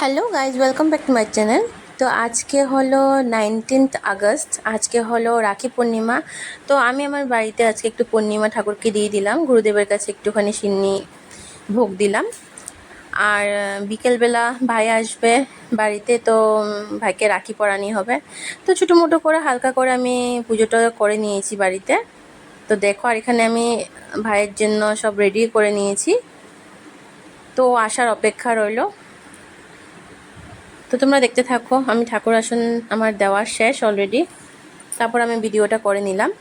Hello guys, welcome back to my channel. তো আজকে হলো 19th আগস্ট, আজকে হলো রাখি পূর্ণিমা। তো আমি আমার বাড়িতে আজকে একটু পূর্ণিমা ঠাকুরকে দিয়ে দিলাম, গুরুদেবের কাছে একটুখানি সিন্নি ভোগ দিলাম। আর বিকেলবেলা ভাই আসবে বাড়িতে, তো ভাইকে রাখি পরানি হবে। তো ছোটো মোটো করে হালকা করে আমি পুজোটা করে নিয়েছি বাড়িতে। তো দেখো, আর এখানে আমি ভাইয়ের জন্য সব রেডি করে নিয়েছি, তো আসার অপেক্ষা রইল। তো তোমরা দেখতে থাকো, আমি ঠাকুর আসন আমার দেওয়া শেষ অলরেডি, তারপর আমি ভিডিওটা করে নিলাম।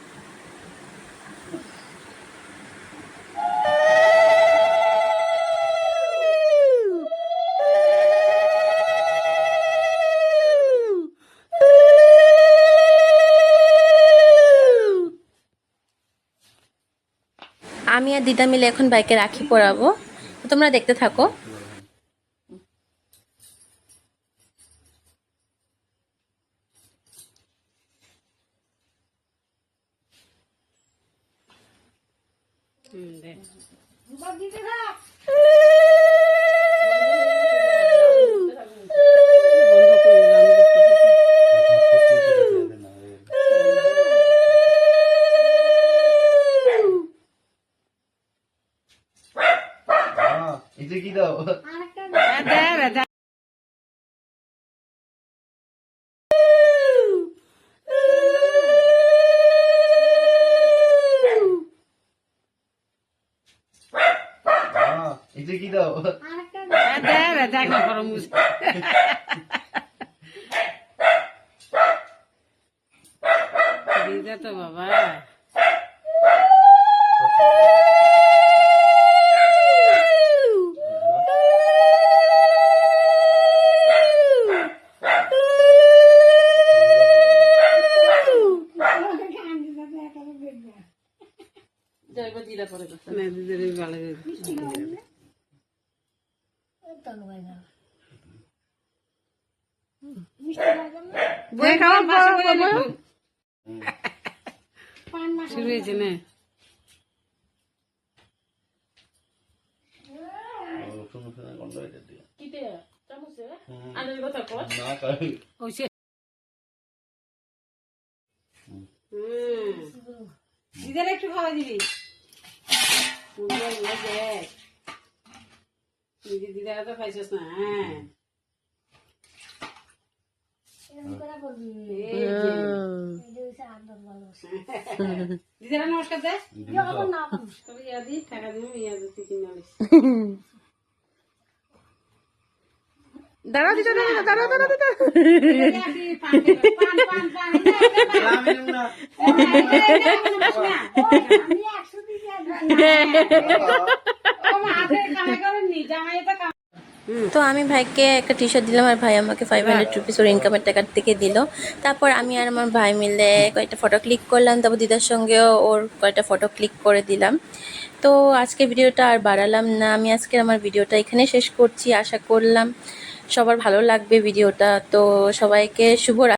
আমি আর দিদা মিলে এখন বাইকে রাখি পরাবো, তো তোমরা দেখতে থাকো। এটা কি দাও? এটা কি দাও? তো বাবা শুরু হয়েছে না? দিদার একটু খাওয়া দিবি, দিদারা তো খাইছিস না। হ্যাঁ দিদারা নমস্কার দে, তবে ইয়া দি টাকা দিব, ইয়া দিতে কিনে আনিস। দাঁড়াও দিদা, দাঁড়াও দাঁড়াও দিদা। তো আমি ভাইকে একটা টি শার্ট দিলাম, আর ভাই আমাকে 500 রুপিস ওর ইনকামের টাকা থেকে দিল। তারপর আমি আর আমার ভাই মিলে কয়েকটা ফটো ক্লিক করলাম, তারপর দিদার সঙ্গেও ওর কয়েকটা ফটো ক্লিক করে দিলাম। তো আজকে ভিডিওটা আর বাড়ালাম না, আমি আজকে আমার ভিডিওটা এখানে শেষ করছি। আশা করলাম সবার ভালো লাগবে ভিডিওটা। তো সবাইকে শুভ